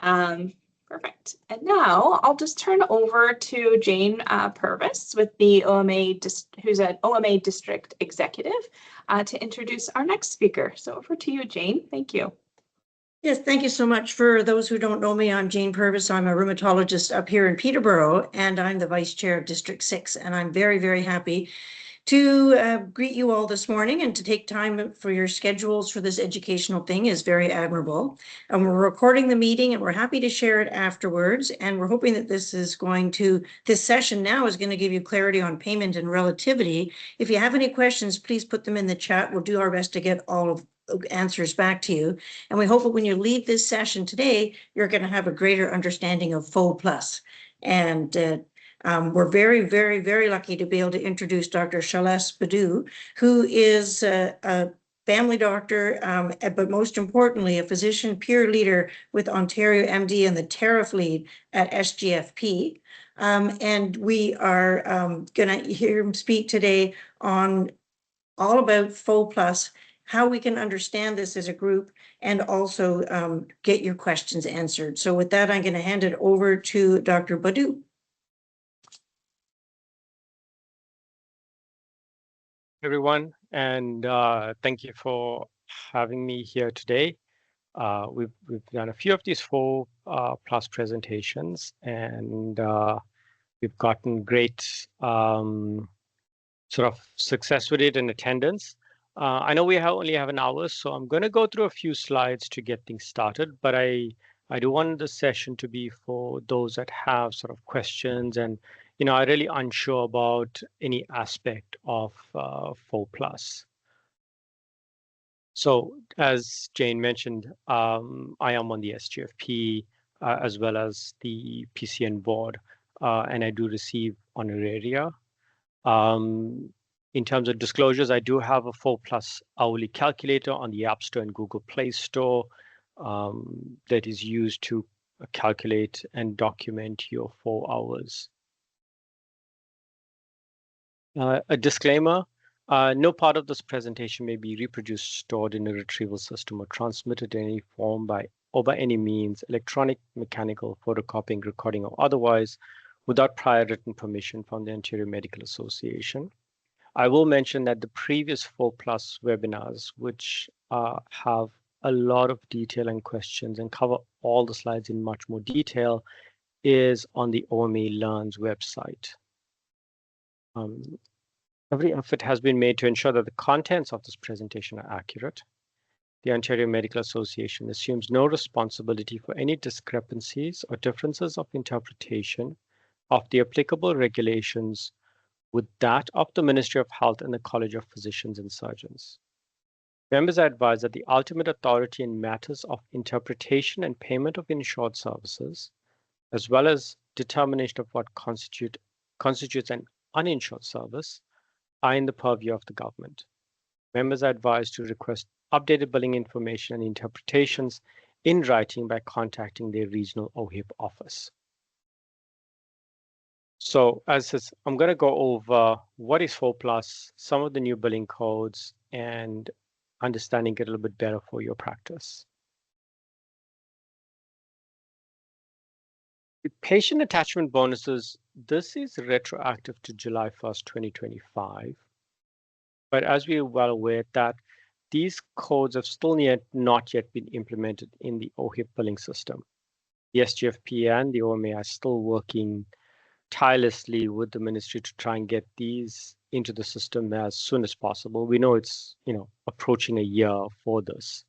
Perfect. And now I'll just turn over to Jane Purvis with the OMA, who's an OMA District Executive, to introduce our next speaker. So over to you, Jane. Thank you. Yes, thank you so much. For those who don't know me, I'm Jane Purvis. I'm a rheumatologist up here in Peterborough, and I'm the Vice Chair of District 6. And I'm very, very happy to greet you all this morning, and to take time for your schedules for this educational thing is very admirable. And we're recording the meeting, and we're happy to share it afterwards. And we're hoping that this session now is going to give you clarity on payment and relativity. If you have any questions, please put them in the chat. We'll do our best to get all of answers back to you. And we hope that when you leave this session today, you're going to have a greater understanding of FHO+. And we're very, very, very lucky to be able to introduce Dr. Salesh Budhoo, who is a family doctor, but most importantly, a physician peer leader with Ontario MD and the tariff lead at SGFP. And we are going to hear him speak today on all about FHO+, how we can understand this as a group, and also get your questions answered. So with that, I'm going to hand it over to Dr. Budhoo. Everyone, and thank you for having me here today. We've done a few of these FHO+ presentations, and we've gotten great sort of success with it in attendance. I know we only have an hour, so I'm going to go through a few slides to get things started, but I do want the session to be for those that have sort of questions and are really unsure about any aspect of FHO+. So as Jane mentioned, I am on the SGFP as well as the PCN board, and I do receive honoraria. In terms of disclosures, I do have a FHO+ hourly calculator on the App Store and Google Play Store that is used to calculate and document your 4 hours. A disclaimer, no part of this presentation may be reproduced, stored in a retrieval system, or transmitted in any form by any means, electronic, mechanical, photocopying, recording, or otherwise, without prior written permission from the Ontario Medical Association. I will mention that the previous FHO+ webinars, which have a lot of detail and questions and cover all the slides in much more detail, is on the OMA Learns website. Every effort has been made to ensure that the contents of this presentation are accurate. The Ontario Medical Association assumes no responsibility for any discrepancies or differences of interpretation of the applicable regulations with that of the Ministry of Health and the College of Physicians and Surgeons. Members are advised that the ultimate authority in matters of interpretation and payment of insured services, as well as determination of what constitutes an uninsured service, are in the purview of the government. Members are advised to request updated billing information and interpretations in writing by contacting their regional OHIP office. So as is, I'm going to go over what is FHO+, some of the new billing codes, and understanding it a little bit better for your practice. The patient attachment bonuses, this is retroactive to July 1st, 2025. But as we are well aware that these codes have still not yet been implemented in the OHIP billing system. The SGFP and the OMA are still working tirelessly with the ministry to try and get these into the system as soon as possible. We know it's approaching a year for this.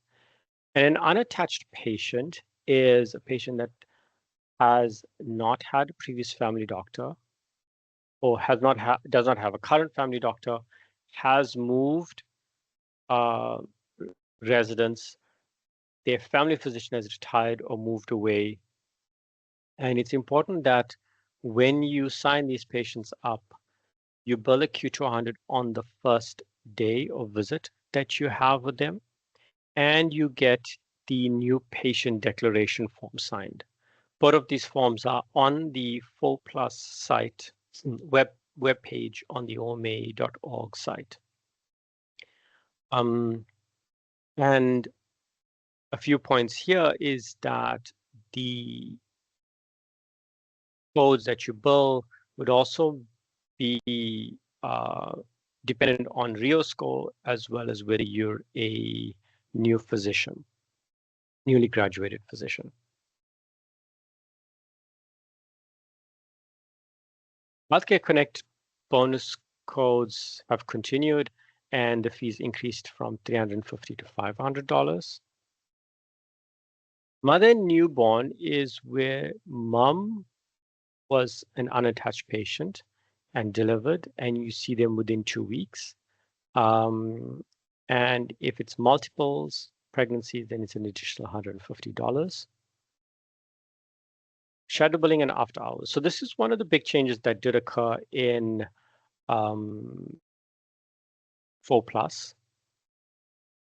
And an unattached patient is a patient that has not had a previous family doctor, or does not have a current family doctor, has moved residence, their family physician has retired or moved away. And it's important that when you sign these patients up, you bill a Q200 on the first day of visit that you have with them, and you get the new patient declaration form signed. Both of these forms are on the FHO+ site, web page on the oma.org site. And a few points here is that the codes that you bill would also be dependent on RIO score, as well as whether you're a new physician, newly graduated physician. Healthcare Connect bonus codes have continued, and the fees increased from $350 to $500. Mother and newborn is where mom was an unattached patient and delivered, and you see them within 2 weeks. And if it's multiples pregnancies, then it's an additional $150. Shadow billing and after hours. So this is one of the big changes that did occur in 4+,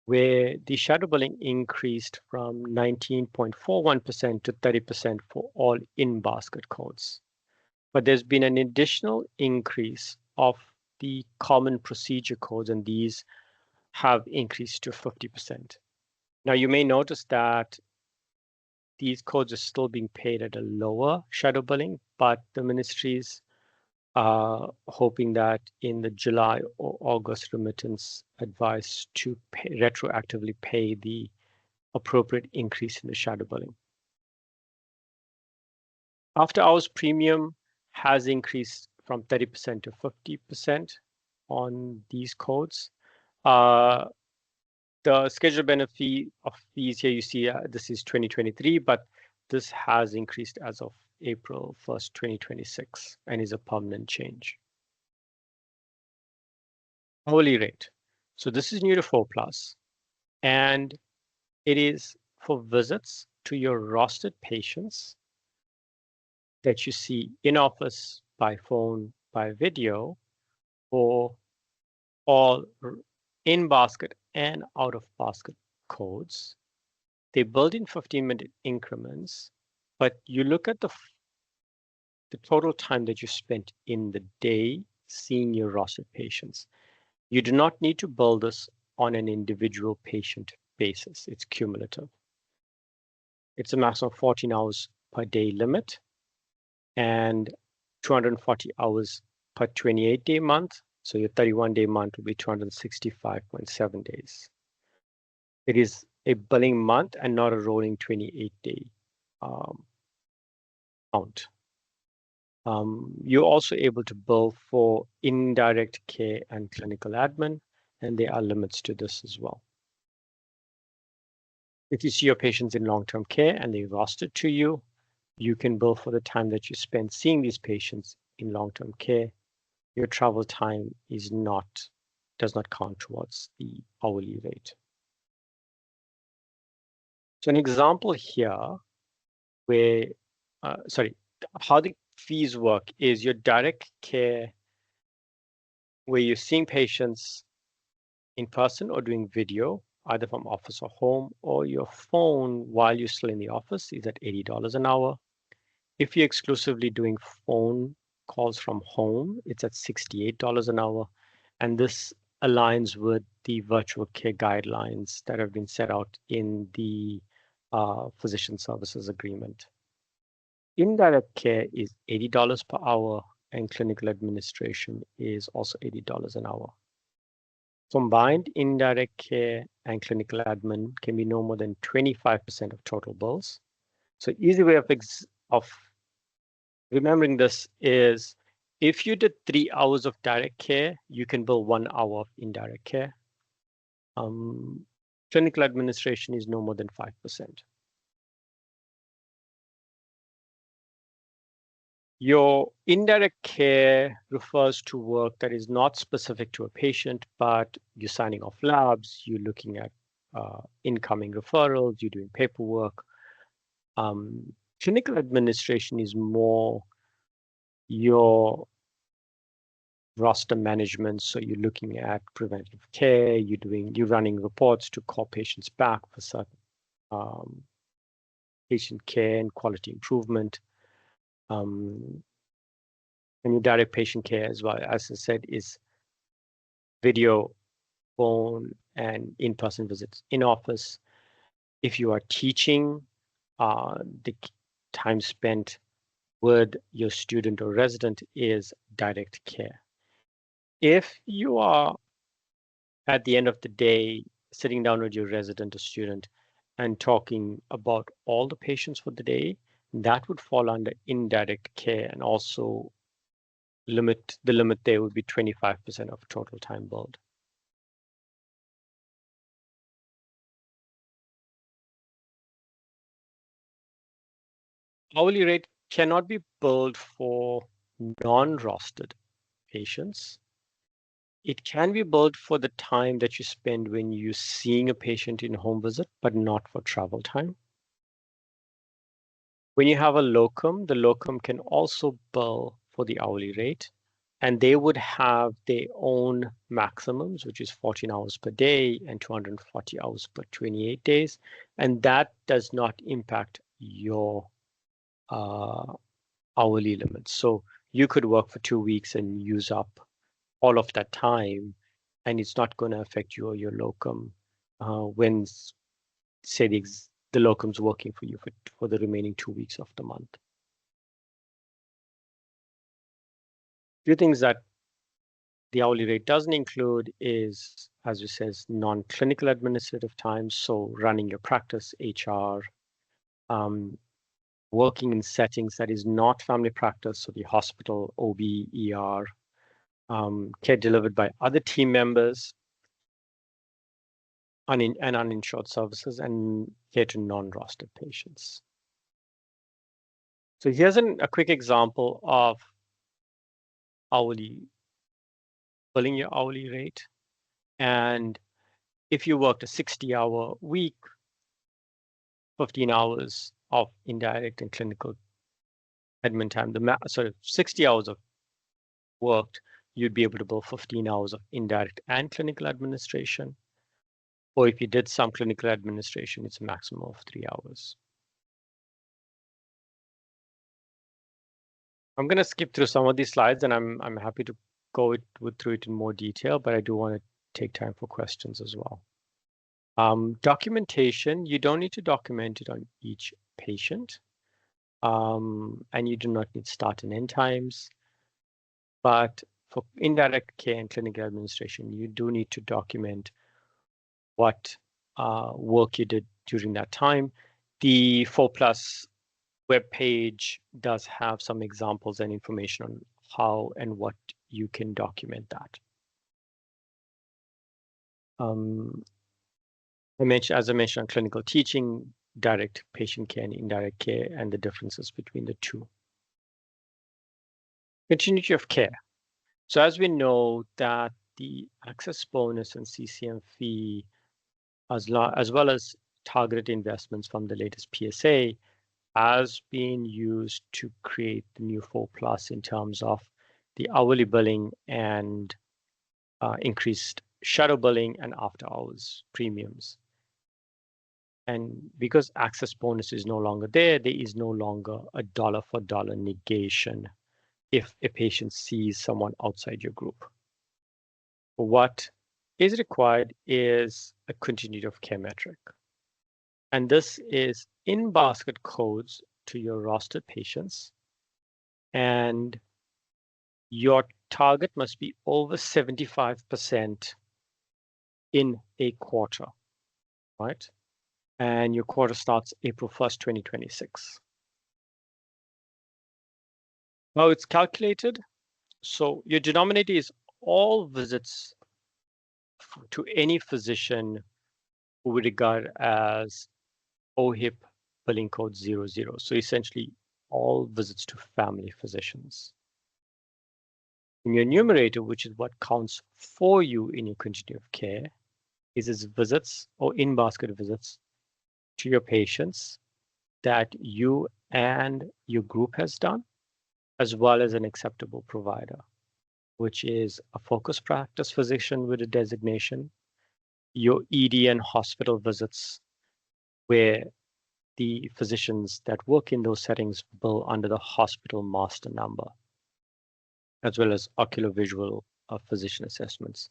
where the shadow billing increased from 19.41% to 30% for all in-basket codes. But there's been an additional increase of the common procedure codes, and these have increased to 50%. Now, you may notice that these codes are still being paid at a lower shadow billing, but the ministries are hoping that in the July or August remittance advice to retroactively pay the appropriate increase in the shadow billing. After hours premium has increased from 30% to 50% on these codes. The schedule benefit of fees here, you see this is 2023, but this has increased as of April 1st, 2026, and is a permanent change. Hourly rate. So this is new to 4+, and it is for visits to your rostered patients that you see in office, by phone, by video, for all in basket and out of basket codes. They build in 15-minute increments, but you look at the total time that you spent in the day seeing your rostered patients. You do not need to build this on an individual patient basis. It's cumulative. It's a maximum of 14 hours per day limit and 240 hours per 28-day month. So your 31-day month will be 265.7 days. It is a billing month and not a rolling 28-day count. You're also able to bill for indirect care and clinical admin, and there are limits to this as well. If you see your patients in long-term care and they're rostered to you, you can bill for the time that you spend seeing these patients in long-term care. Your travel time does not count towards the hourly rate. So an example here where, how the fees work is your direct care, where you're seeing patients in person or doing video, either from office or home, or your phone while you're still in the office, is at $80 an hour. If you're exclusively doing phone calls from home, it's at $68 an hour. And this aligns with the virtual care guidelines that have been set out in the physician services agreement. Indirect care is $80 per hour, and clinical administration is also $80 an hour. Combined indirect care and clinical admin can be no more than 25% of total bills. So easy way of remembering this is, if you did 3 hours of direct care, you can bill 1 hour of indirect care. Clinical administration is no more than 5%. Your indirect care refers to work that is not specific to a patient, but you're signing off labs, you're looking at incoming referrals, you're doing paperwork. Clinical administration is more your roster management. So you're looking at preventive care, you're running reports to call patients back for certain patient care and quality improvement. And your direct patient care as well, as I said, is video, phone, and in-person visits in office. If you are teaching, the time spent with your student or resident is direct care. If you are at the end of the day sitting down with your resident or student and talking about all the patients for the day, that would fall under indirect care, and also the limit there would be 25% of total time billed. Hourly rate cannot be billed for non-rostered patients. It can be billed for the time that you spend when you're seeing a patient in home visit, but not for travel time. When you have a locum, the locum can also bill for the hourly rate, and they would have their own maximums, which is 14 hours per day and 240 hours per 28 days. And that does not impact your hourly limits. So you could work for 2 weeks and use up all of that time, and it's not going to affect you or your locum when, say, the locum's working for you for the remaining 2 weeks of the month. Few things that the hourly rate doesn't include is, as it says, non-clinical administrative time. So running your practice, HR, working in settings that is not family practice, so the hospital, OB, ER, care delivered by other team members, and uninsured services, and care to non-rostered patients. So here's a quick example of billing your hourly rate. And if you worked a 60-hour week, 15 hours of indirect and clinical admin time, so 60 hours of worked, you'd be able to bill 15 hours of indirect and clinical administration. Or if you did some clinical administration, it's a maximum of 3 hours. I'm going to skip through some of these slides, and I'm happy to go through it in more detail, but I do want to take time for questions as well. Documentation, you don't need to document it on each patient, and you do not need start and end times. But for indirect care and clinical administration, you do need to document what work you did during that time. The 4+ web page does have some examples and information on how and what you can document that. As I mentioned on clinical teaching, direct patient care and indirect care, and the differences between the two. Continuity of care. So as we know that the access bonus and CCM fee, as well as targeted investments from the latest PSA, has been used to create the new 4+ in terms of the hourly billing and increased shadow billing and after hours premiums. And because access bonus is no longer there, there is no longer a dollar-for-dollar negation if a patient sees someone outside your group. What is required is a continuity of care metric. And this is in-basket codes to your rostered patients. And your target must be over 75% in a quarter, right? And your quarter starts April 1st, 2026. Now it's calculated. So your denominator is all visits to any physician who we regard as OHIP billing code 00. So essentially all visits to family physicians. In your numerator, which is what counts for you in your continuity of care, is its visits or in-basket visits to your patients that you and your group has done, as well as an acceptable provider, which is a focused practice physician with a designation, your ED and hospital visits, where the physicians that work in those settings bill under the hospital master number, as well as oculovisual physician assessments.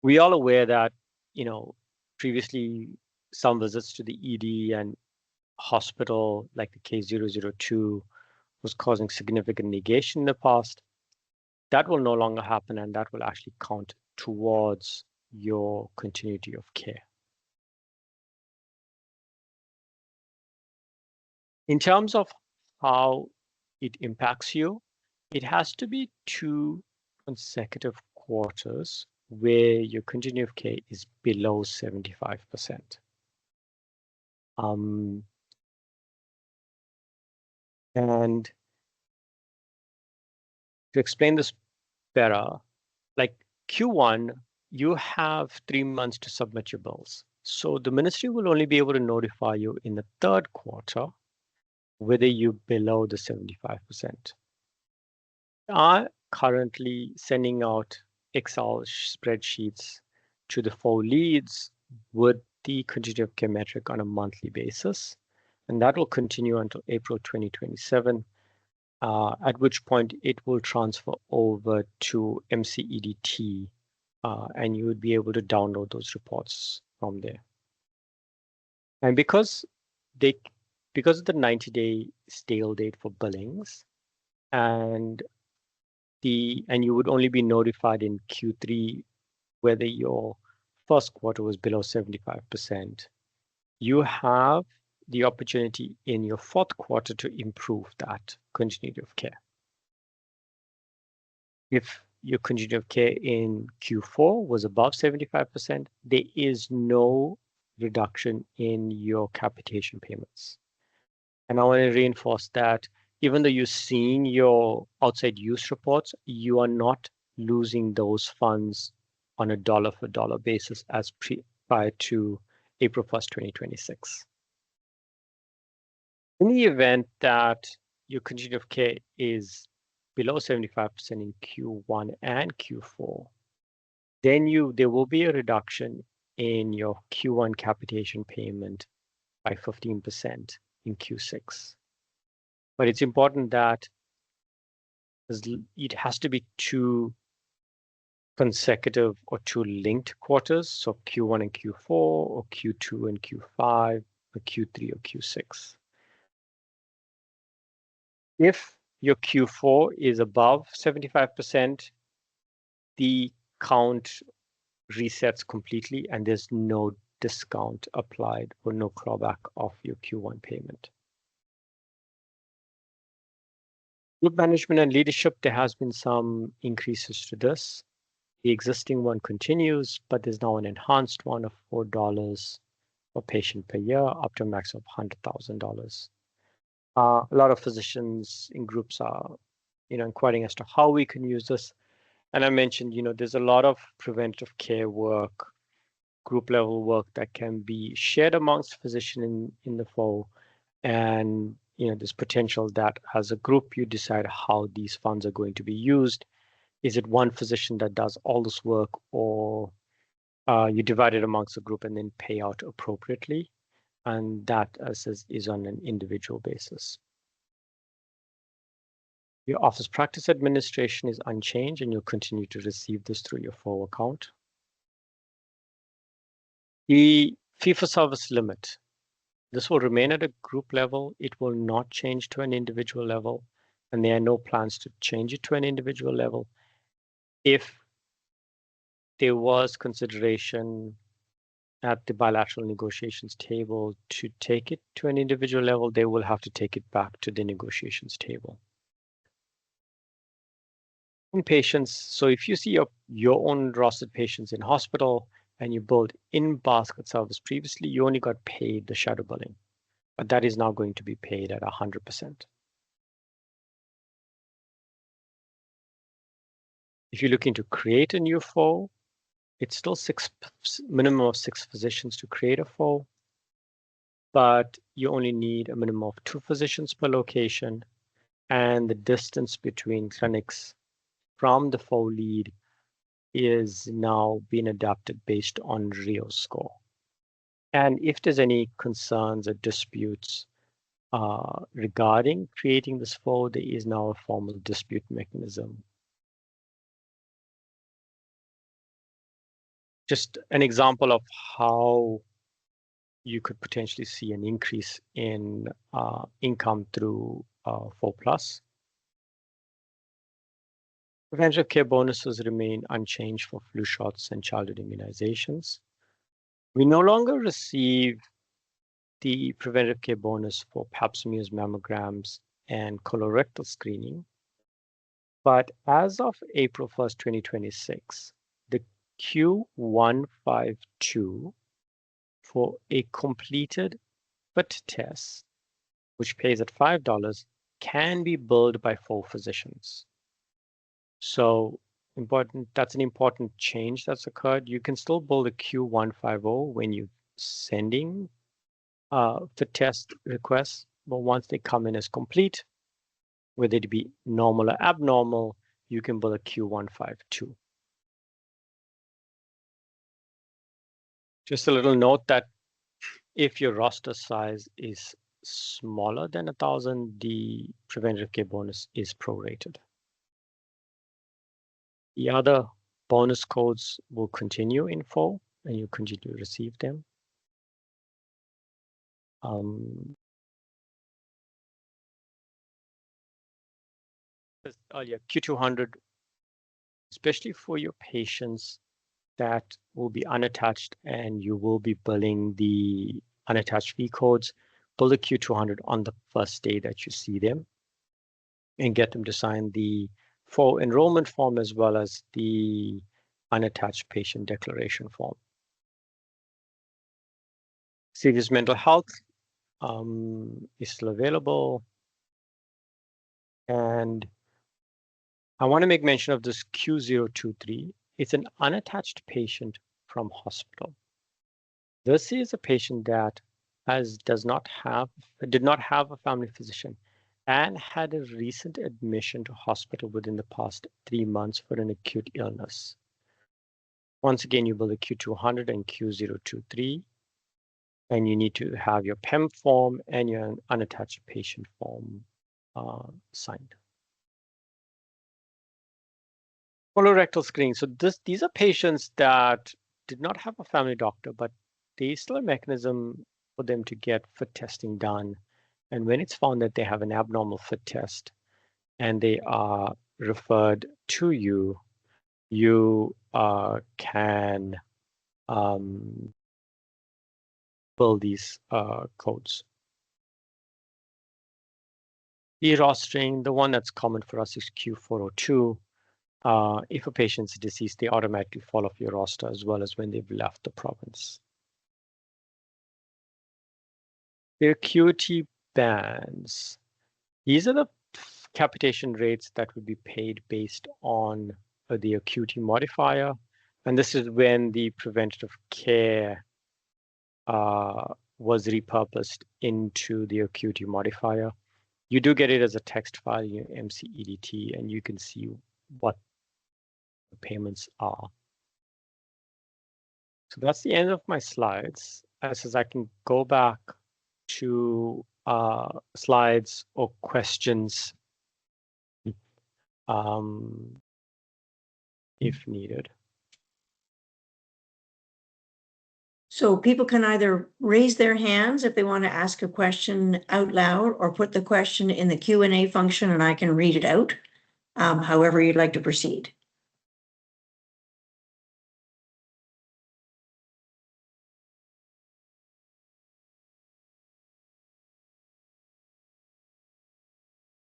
We are aware that, previously some visits to the ED and hospital, like the K002, was causing significant negation in the past, that will no longer happen, and that will actually count towards your continuity of care. In terms of how it impacts you, it has to be 2 consecutive quarters where your continuity of care is below 75%. And to explain this better, like Q1, you have 3 months to submit your bills. So the ministry will only be able to notify you in the 3rd quarter whether you're below the 75%. I'm currently sending out Excel spreadsheets to the 4 leads with the continuity of care metric on a monthly basis. And that will continue until April 2027, at which point it will transfer over to MCEDT, and you would be able to download those reports from there. And because of the 90-day stale date for billings, and you would only be notified in Q3 whether your 1st quarter was below 75%, you have the opportunity in your 4th quarter to improve that continuity of care. If your continuity of care in Q4 was above 75%, there is no reduction in your capitation payments. And I want to reinforce that even though you're seeing your outside use reports, you are not losing those funds on a dollar-for-dollar basis as prior to April 1st, 2026. In the event that your continuity of care is below 75% in Q1 and Q4, then there will be a reduction in your Q1 capitation payment by 15% in Q6. But it's important that it has to be 2 consecutive or 2 linked quarters, so Q1 and Q4, or Q2 and Q5, or Q3 or Q6. If your Q4 is above 75%, the count resets completely and there's no discount applied or no clawback of your Q1 payment. Group management and leadership, there has been some increases to this. The existing one continues, but there's now an enhanced one of $4 per patient per year, up to a max of $100,000. A lot of physicians in groups are, inquiring as to how we can use this. And I mentioned, there's a lot of preventative care work, group level work that can be shared amongst physicians in the FHO. And, there's potential that as a group, you decide how these funds are going to be used. Is it one physician that does all this work, or you divide it amongst the group and then pay out appropriately? And that is on an individual basis. Your office practice administration is unchanged, and you'll continue to receive this through your FHO account. The fee-for-service limit, this will remain at a group level. It will not change to an individual level, and there are no plans to change it to an individual level. If there was consideration at the bilateral negotiations table to take it to an individual level, they will have to take it back to the negotiations table. In patients, so if you see your own rostered patients in hospital and you billed in basket service previously, you only got paid the shadow billing, but that is now going to be paid at 100%. If you're looking to create a new FHO, it's still minimum of 6 physicians to create a FHO, but you only need a minimum of 2 physicians per location, and the distance between clinics from the FHO lead is now being adapted based on RIO score. And if there's any concerns or disputes regarding creating this FHO, there is now a formal dispute mechanism. Just an example of how you could potentially see an increase in income through 4+. Preventive care bonuses remain unchanged for flu shots and childhood immunizations. We no longer receive the preventive care bonus for pap smears, mammograms, and colorectal screening. But as of April 1st, 2026, the Q152 for a completed FIT test, which pays at $5, can be billed by 4 physicians. So that's an important change that's occurred. You can still bill the Q150 when you're sending FIT test requests, but once they come in as complete, whether it be normal or abnormal, you can bill a Q152. Just a little note that if your roster size is smaller than 1,000, the preventive care bonus is prorated. The other bonus codes will continue in full, and you continue to receive them. Earlier, Q200, especially for your patients that will be unattached and you will be billing the unattached fee codes, bill the Q200 on the first day that you see them and get them to sign the full enrollment form as well as the unattached patient declaration form. Serious mental health is still available. And I want to make mention of this Q023. It's an unattached patient from hospital. This is a patient that did not have a family physician and had a recent admission to hospital within the past 3 months for an acute illness. Once again, you bill the Q200 and Q023, and you need to have your PEM form and your unattached patient form signed. Colorectal screening. So these are patients that did not have a family doctor, but there's still a mechanism for them to get FIT testing done. And when it's found that they have an abnormal FIT test and they are referred to you, you can bill these codes. E-rostering, the one that's common for us is Q402. If a patient's deceased, they automatically fall off your roster as well as when they've left the province. The acuity bands. These are the capitation rates that would be paid based on the acuity modifier. And this is when the preventative care was repurposed into the acuity modifier. You do get it as a text file in your MCEDT, and you can see what the payments are. So that's the end of my slides. As I can go back to slides or questions if needed. So people can either raise their hands if they want to ask a question out loud or put the question in the Q&A function and I can read it out, however you'd like to proceed.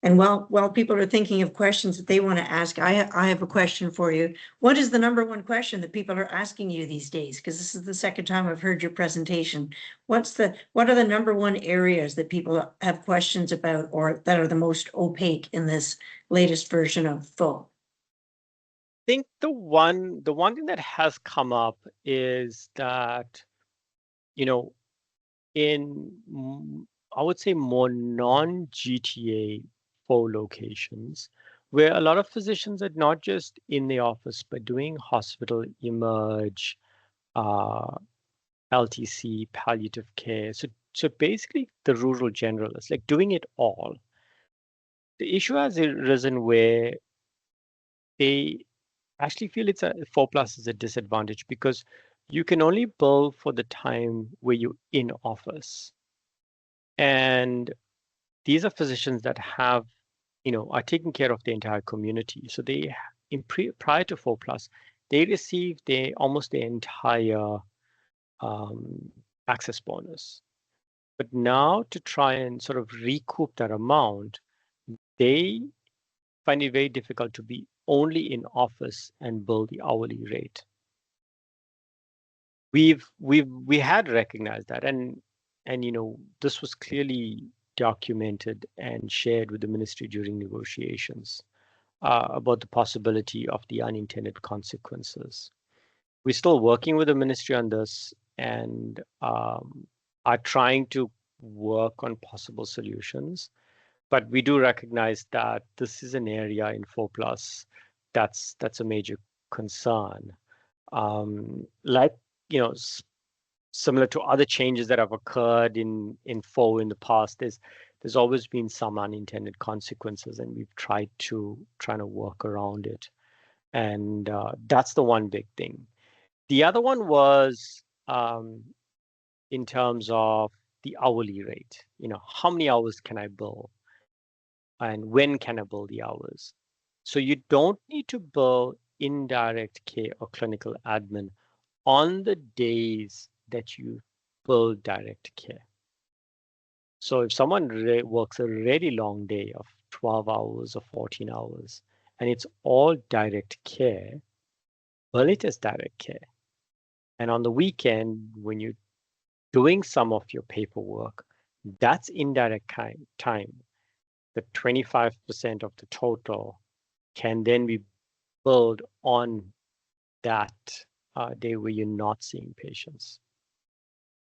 And while people are thinking of questions that they want to ask, I have a question for you. What is the number one question that people are asking you these days? Because this is the second time I've heard your presentation. What are the number one areas that people have questions about or that are the most opaque in this latest version of FHO? I think the one thing that has come up is that, in I would say more non-GTA FHO locations, where a lot of physicians are not just in the office, but doing hospital, emerge, LTC, palliative care. So basically the rural generalists, like doing it all. The issue has arisen where they actually feel it's a 4+ is a disadvantage because you can only bill for the time where you're in office. And these are physicians that have, are taking care of the entire community. So they, prior to 4+, they received almost the entire access bonus. But now to try and sort of recoup that amount, they find it very difficult to be only in office and bill the hourly rate. We had recognized that, and this was clearly documented and shared with the ministry during negotiations about the possibility of the unintended consequences. We're still working with the ministry on this and are trying to work on possible solutions. But we do recognize that this is an area in 4+ that's a major concern. Like, similar to other changes that have occurred in 4 in the past, there's always been some unintended consequences, and we've tried to work around it. And that's the one big thing. The other one was in terms of the hourly rate. How many hours can I bill? And when can I bill the hours? So you don't need to bill indirect care or clinical admin on the days that you bill direct care. So if someone works a really long day of 12 hours or 14 hours, and it's all direct care, bill it as direct care. And on the weekend, when you're doing some of your paperwork, that's indirect time. The 25% of the total can then be billed on that day where you're not seeing patients.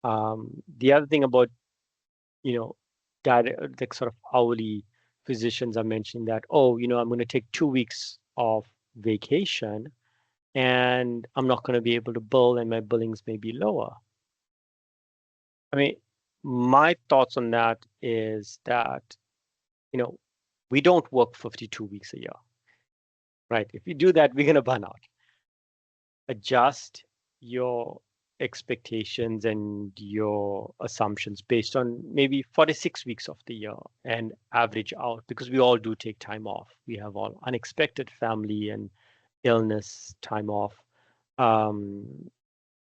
The other thing about, the sort of hourly physicians are mentioning that, I'm going to take 2 weeks of vacation and I'm not going to be able to bill, and my billings may be lower. I mean, my thoughts on that is that, we don't work 52 weeks a year, right? If you do that, we're going to burn out. Adjust your expectations and your assumptions based on maybe 46 weeks of the year and average out, because we all do take time off. We have all unexpected family and illness time off,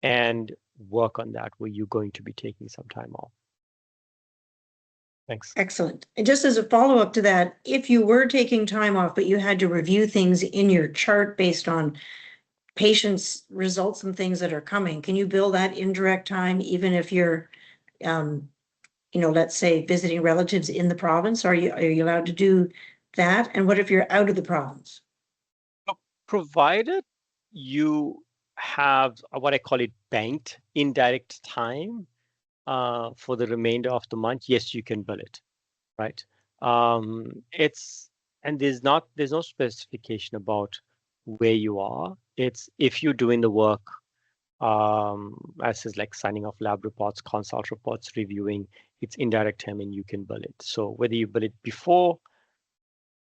and work on that where you're going to be taking some time off. Thanks. Excellent. And just as a follow-up to that, if you were taking time off, but you had to review things in your chart based on patients' results and things that are coming, can you bill that indirect time even if you're, let's say visiting relatives in the province? Are you allowed to do that? And what if you're out of the province? Provided you have what I call it banked indirect time for the remainder of the month, yes, you can bill it, right? There's no specification about where you are. It's if you're doing the work, as is like signing off lab reports, consult reports, reviewing, it's indirect time and you can bill it. So whether you bill it before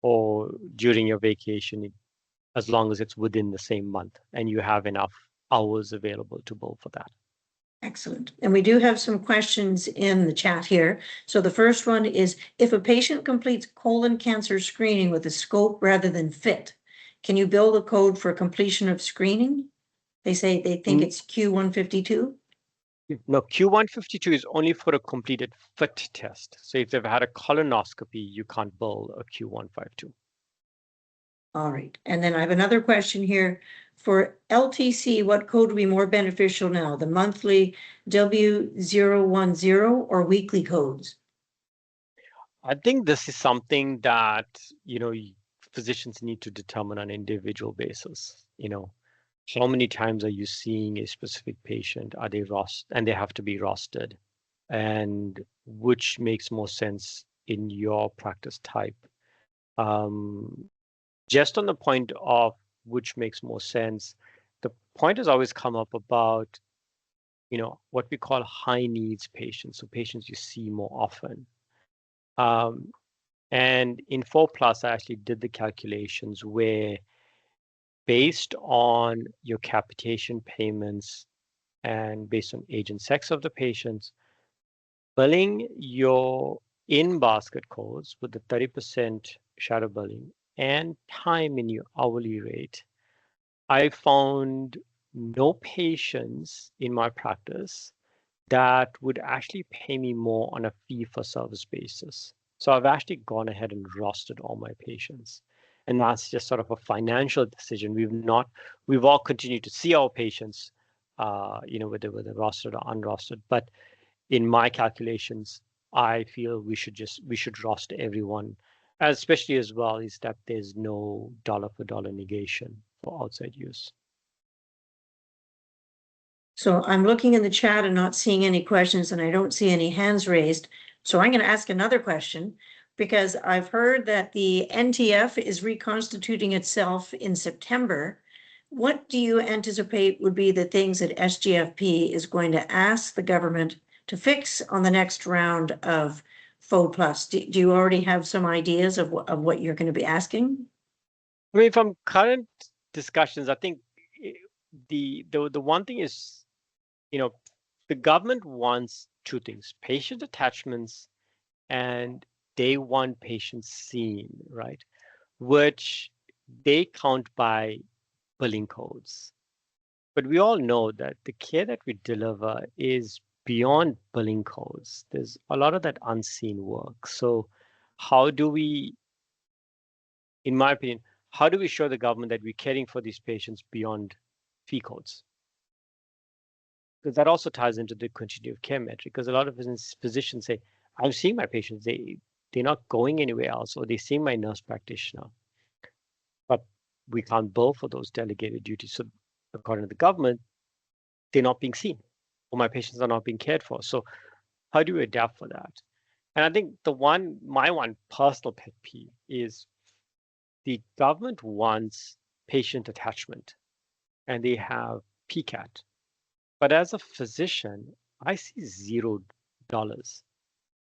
or during your vacation, as long as it's within the same month and you have enough hours available to bill for that. Excellent. And we do have some questions in the chat here. So the first one is, if a patient completes colon cancer screening with a scope rather than FIT, can you bill the code for completion of screening? They say they think it's Q152. No, Q152 is only for a completed FIT test. So if they've had a colonoscopy, you can't bill a Q152. All right. And then I have another question here. For LTC, what code would be more beneficial now? The monthly W010 or weekly codes? I think this is something that, physicians need to determine on an individual basis. How many times are you seeing a specific patient? Are they and they have to be rostered? And which makes more sense in your practice type? Just on the point of which makes more sense, the point has always come up about, what we call high needs patients, so patients you see more often. And in 4+, I actually did the calculations where, based on your capitation payments and based on age and sex of the patients, billing your in-basket codes with the 30% shadow billing and time in your hourly rate, I found no patients in my practice that would actually pay me more on a fee-for-service basis. So I've actually gone ahead and rostered all my patients. And that's just sort of a financial decision. We've all continued to see our patients, whether rostered or unrostered. But in my calculations, I feel we should roster everyone, especially as well is that there's no dollar for dollar negation for outside use. So I'm looking in the chat and not seeing any questions, and I don't see any hands raised. So I'm going to ask another question, because I've heard that the NTF is reconstituting itself in September. What do you anticipate would be the things that SGFP is going to ask the government to fix on the next round of FHO+? Do you already have some ideas of what you're going to be asking? I mean, from current discussions, I think the one thing is, the government wants two things: patient attachments, and they want patients seen, right? Which they count by billing codes. But we all know that the care that we deliver is beyond billing codes. There's a lot of that unseen work. So how do we, in my opinion, how do we show the government that we're caring for these patients beyond fee codes? Because that also ties into the continuity of care metric, because a lot of physicians say, I'm seeing my patients, they're not going anywhere else, or they're seeing my nurse practitioner. But we can't bill for those delegated duties. So according to the government, they're not being seen, or my patients are not being cared for. So how do we adapt for that? And I think my one personal pet peeve is the government wants patient attachment, and they have PCAT. But as a physician, I see $0.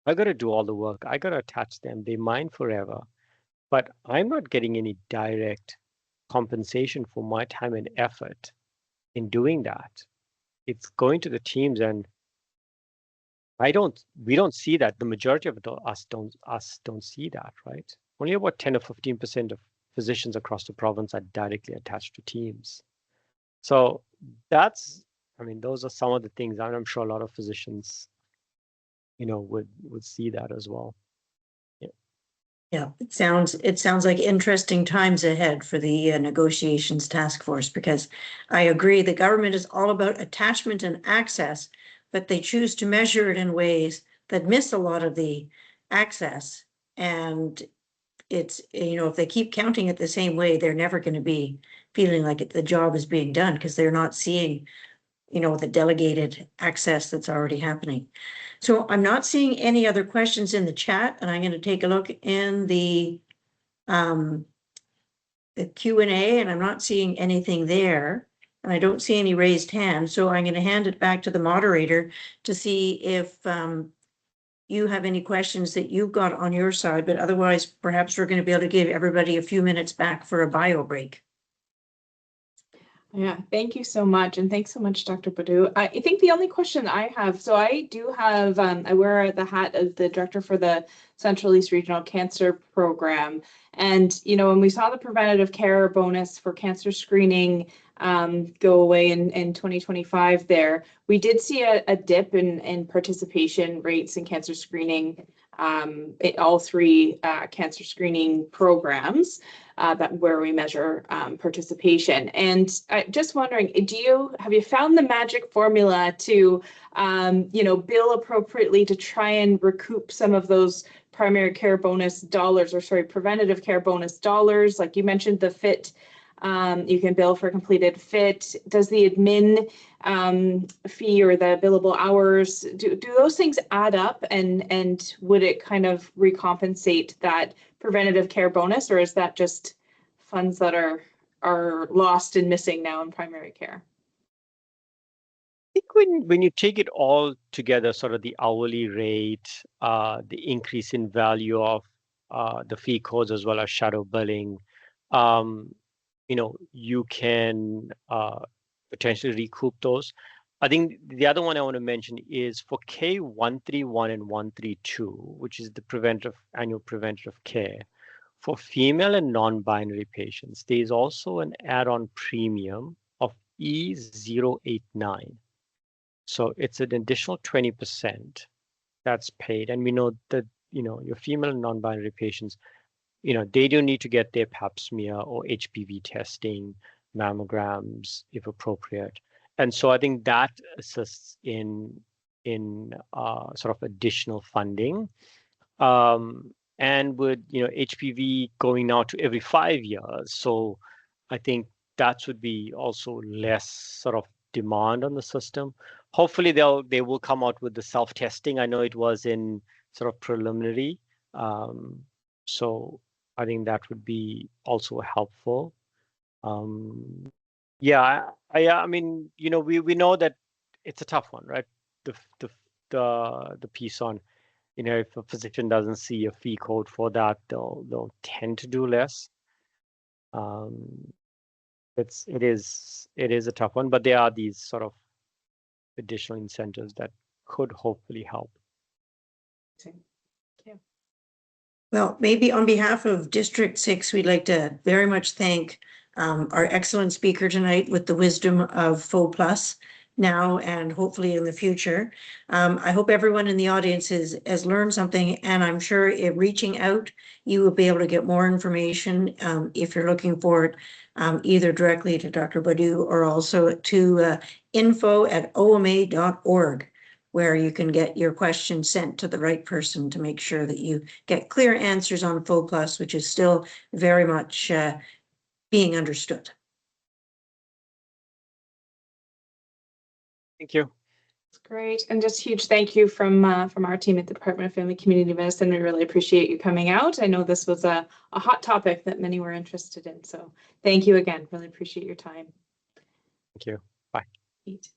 I got to do all the work. I got to attach them. They're mine forever. But I'm not getting any direct compensation for my time and effort in doing that. It's going to the teams, and we don't see that. The majority of us don't see that, right? Only about 10 or 15% of physicians across the province are directly attached to teams. So those are some of the things, and I'm sure a lot of physicians, would see that as well. Yeah, it sounds like interesting times ahead for the negotiations task force, because I agree the government is all about attachment and access, but they choose to measure it in ways that miss a lot of the access. And it's, if they keep counting it the same way, they're never going to be feeling like the job is being done, because they're not seeing, the delegated access that's already happening. So I'm not seeing any other questions in the chat, and I'm going to take a look in the Q&A, and I'm not seeing anything there, and I don't see any raised hands. So I'm going to hand it back to the moderator to see if you have any questions that you've got on your side, but otherwise, perhaps we're going to be able to give everybody a few minutes back for a bio break. Yeah, thank you so much. And thanks so much, Dr. Budhoo. I think the only question I have, so I do have, I wear the hat of the director for the Central East Regional Cancer Program. And, when we saw the preventative care bonus for cancer screening go away in 2025 there, we did see a dip in participation rates in cancer screening, all three cancer screening programs. Where we measure participation. And just wondering, have you found the magic formula to, bill appropriately to try and recoup some of those primary care bonus dollars, preventative care bonus dollars? Like you mentioned, the FIT, you can bill for completed FIT. Does the admin fee or the billable hours, do those things add up, and would it kind of recompensate that preventative care bonus, or is that just funds that are lost and missing now in primary care? I think when you take it all together, sort of the hourly rate, the increase in value of the fee codes as well as shadow billing, you can potentially recoup those. I think the other one I want to mention is for K131 and 132, which is the annual preventative care. For female and non-binary patients, there is also an add-on premium of E089. So it's an additional 20% that's paid. And we know that, your female and non-binary patients, they do need to get their pap smear or HPV testing, mammograms, if appropriate. And so I think that assists in sort of additional funding. And with HPV going now to every 5 years, so I think that would be also less sort of demand on the system. Hopefully they will come out with the self-testing. I know it was in sort of preliminary, so I think that would be also helpful. Yeah, I mean, we know that it's a tough one, right? The piece on, if a physician doesn't see a fee code for that, they'll tend to do less. It is a tough one, but there are these sort of additional incentives that could hopefully help. Well, maybe on behalf of District 6, we'd like to very much thank our excellent speaker tonight with the wisdom of FHO+ now and hopefully in the future. I hope everyone in the audience has learned something, and I'm sure if reaching out, you will be able to get more information if you're looking for it, either directly to Dr. Budhoo or also to info@oma.org, where you can get your questions sent to the right person to make sure that you get clear answers on FHO+, which is still very much being understood. Thank you. That's great. And just huge thank you from our team at the Department of Family Community Medicine. We really appreciate you coming out. I know this was a hot topic that many were interested in. So thank you again. Really appreciate your time. Thank you. Bye. Great.